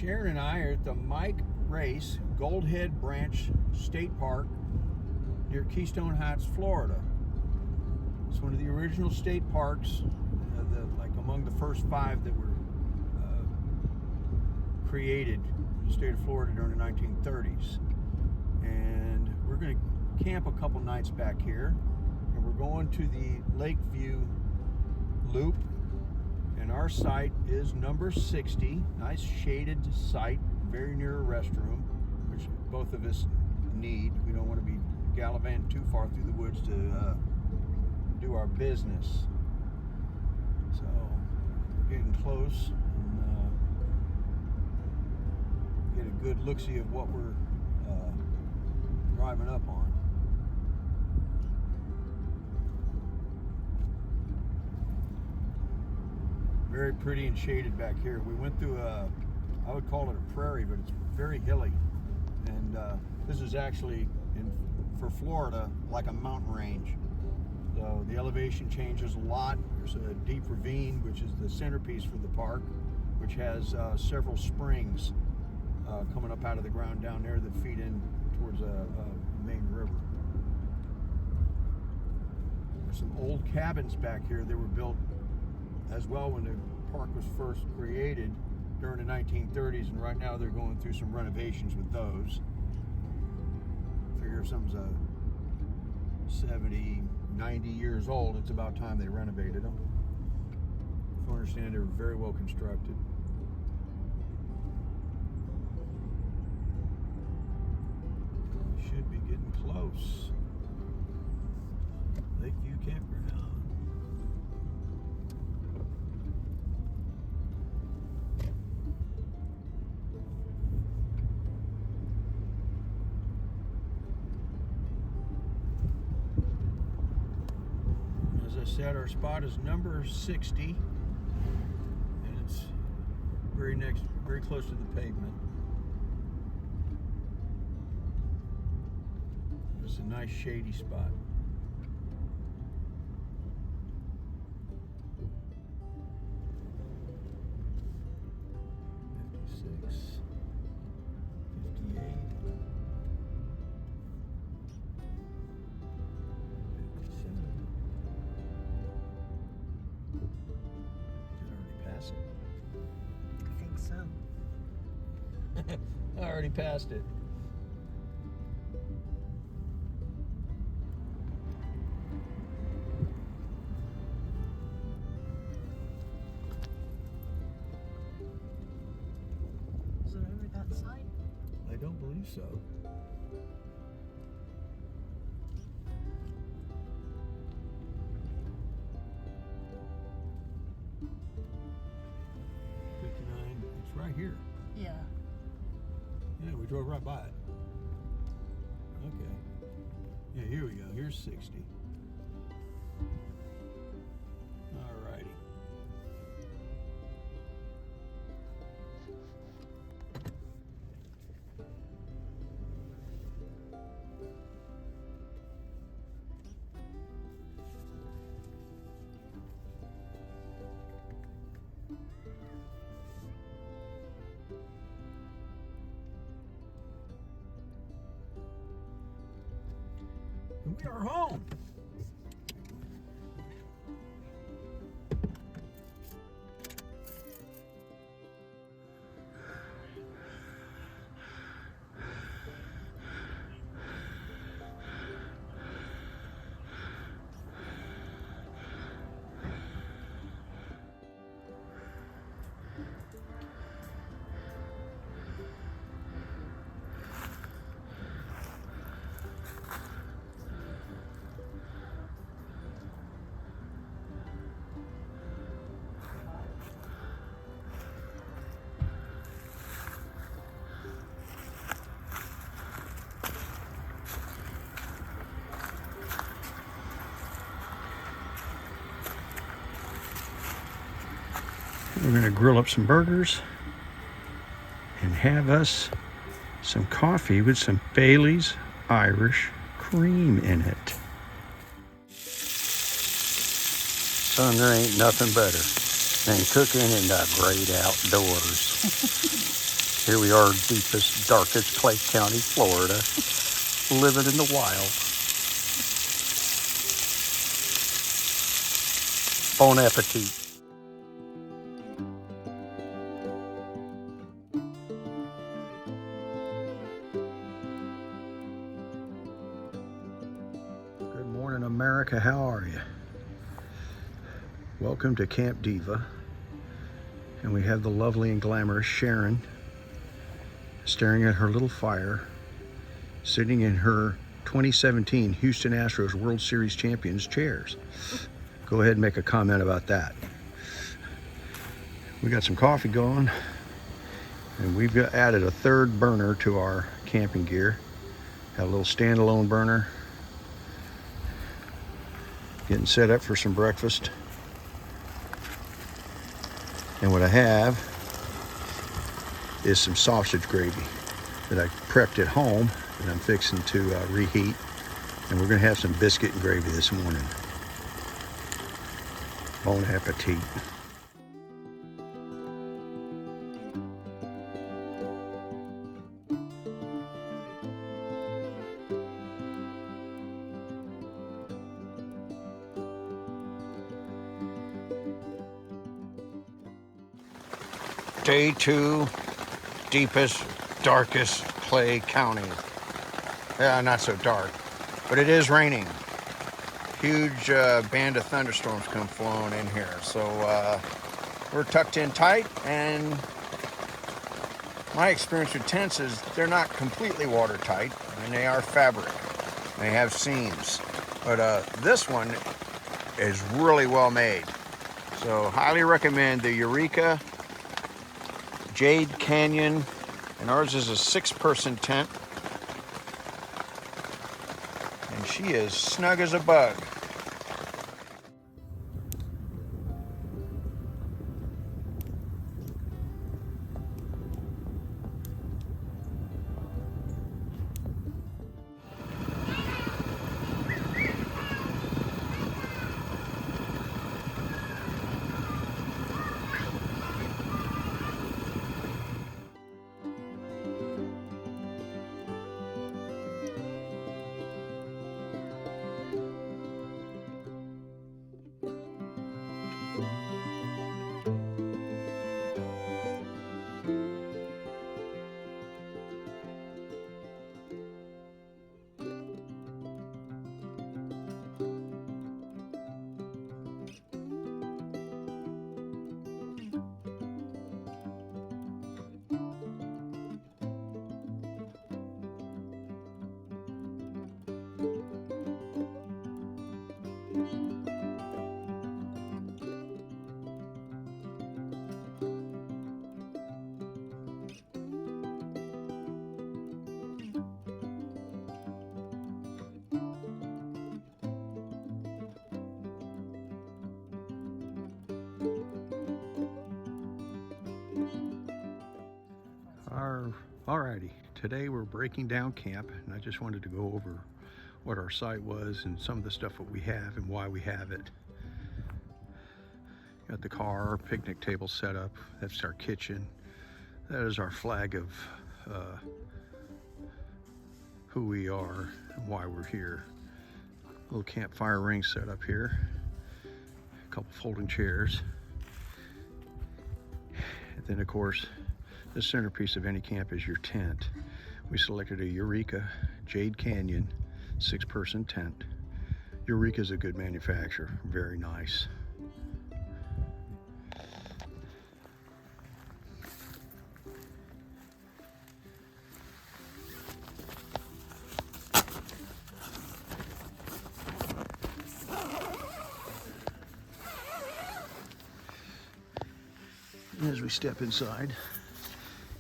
Sharon and I are at the Mike Race Goldhead Branch State Park near Keystone Heights, Florida. It's one of the original state parks, like among the first 5 that were created in the state of Florida during the 1930s. And we're going to camp a couple nights back here, and we're going to the Lakeview Loop. And our site is number 60, nice shaded site, very near a restroom, which both of us need. We don't want to be gallivanting too far through the woods to do our business. So we're getting close and get a good look-see of what we're driving up on. Very pretty and shaded back here. We went through I would call it a prairie, but it's very hilly. And this is actually, for Florida, like a mountain range. So the elevation changes a lot. There's a deep ravine, which is the centerpiece for the park, which has several springs coming up out of the ground down there that feed in towards a main river. There's some old cabins back here that were built as well when the park was first created during the 1930s, and right now they're going through some renovations with those. Figure if something's 70, 90 years old, it's about time they renovated them. If I understand, they're very well constructed. We should be getting close. Lakeview Campground. Said our spot is number 60, and it's very close to the pavement. It's a nice shady spot. '56, '58. I think so. I already passed it. Is it over that side? I don't believe so. It's right here. Yeah. Yeah, we drove right by it. Okay. Yeah, here we go. Here's 60. Alrighty. We are home. We're gonna grill up some burgers and have us some coffee with some Bailey's Irish cream in it. Son, there ain't nothing better than cooking in the great outdoors. Here we are, deepest, darkest Clay County, Florida, living in the wild. Bon appetit. Good morning, America. How are you? Welcome to Camp Diva. And we have the lovely and glamorous Sharon staring at her little fire, sitting in her 2017 Houston Astros World Series champions chairs. Go ahead and make a comment about that. We got some coffee going, and we've added a third burner to our camping gear. Got a little standalone burner. Getting set up for some breakfast. And what I have is some sausage gravy that I prepped at home that I'm fixing to reheat. And we're gonna have some biscuit and gravy this morning. Bon appetit. Day 2, deepest, darkest Clay County. Yeah, not so dark, but it is raining. Huge band of thunderstorms come flowing in here. So we're tucked in tight, and my experience with tents is they're not completely watertight. I mean, they are fabric. They have seams. But this one is really well made. So highly recommend the Eureka Jade Canyon, and ours is a 6-person tent, and she is snug as a bug. Alrighty, today we're breaking down camp, and I just wanted to go over what our site was and some of the stuff that we have and why we have it. Got the car, our picnic table set up. That's our kitchen. That is our flag of who we are and why we're here. Little campfire ring set up here. A couple folding chairs. And then of course, the centerpiece of any camp is your tent. We selected a Eureka Jade Canyon 6-person tent. Eureka is a good manufacturer, very nice. As we step inside,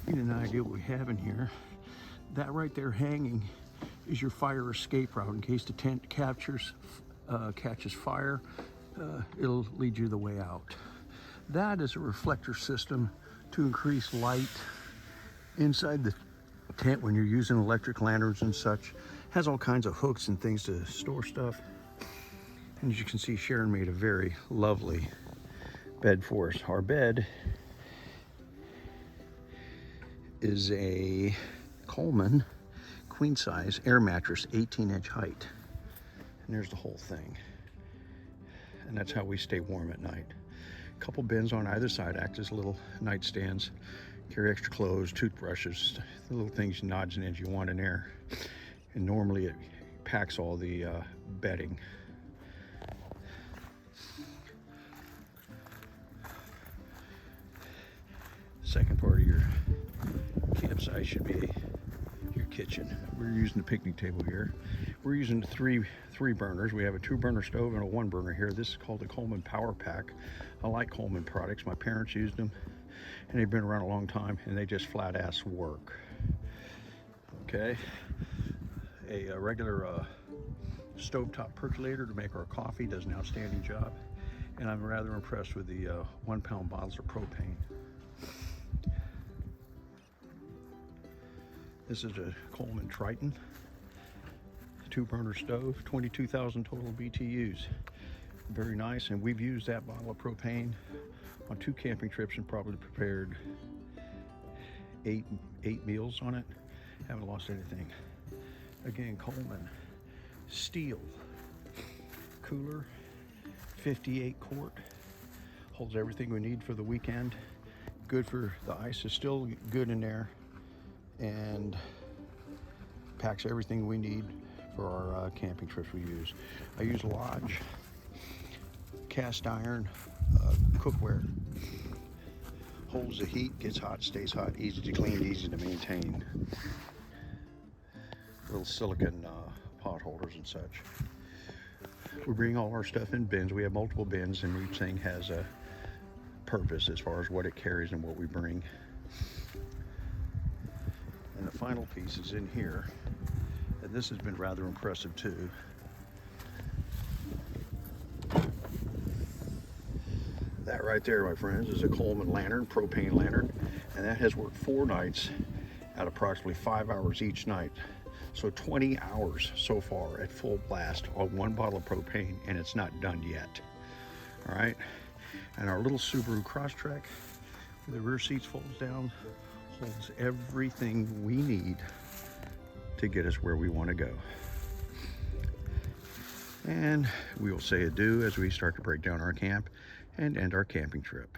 get an idea what we have in here. That right there hanging is your fire escape route. In case the tent catches fire, it'll lead you the way out. That is a reflector system to increase light inside the tent when you're using electric lanterns and such. Has all kinds of hooks and things to store stuff. And as you can see, Sharon made a very lovely bed for us. Our bed is a Coleman queen size air mattress, 18-inch height. And there's the whole thing. And that's how we stay warm at night. A couple bins on either side act as little nightstands. Carry extra clothes, toothbrushes, the little things, nods and ends you want in there. And normally it packs all the bedding. Second part of your campsite should be your kitchen. We're using the picnic table here. We're using three burners. We have a 2-burner stove and a 1-burner here. This is called the Coleman Power Pack. I like Coleman products. My parents used them and they've been around a long time and they just flat ass work. Okay, a regular stovetop percolator to make our coffee does an outstanding job. And I'm rather impressed with the 1-pound bottles of propane. This is a Coleman Triton 2-burner stove, 22,000 total BTUs. Very nice, and we've used that bottle of propane on 2 camping trips and probably prepared eight meals on it. Haven't lost anything. Again, Coleman steel cooler, 58 quart, holds everything we need for the weekend. Good for the ice is still good in there, and packs everything we need for our camping trips we use. I use Lodge cast iron cookware. Holds the heat, gets hot, stays hot, easy to clean, easy to maintain. Little silicone pot holders and such. We bring all our stuff in bins. We have multiple bins and each thing has a purpose as far as what it carries and what we bring. And the final piece is in here, and this has been rather impressive too. That right there, my friends, is a Coleman lantern, propane lantern, and that has worked 4 nights at approximately 5 hours each night. So 20 hours so far at full blast on 1 bottle of propane, and it's not done yet. All right, and our little Subaru Crosstrek, the rear seats folds down, holds everything we need to get us where we want to go. And we will say adieu as we start to break down our camp and end our camping trip.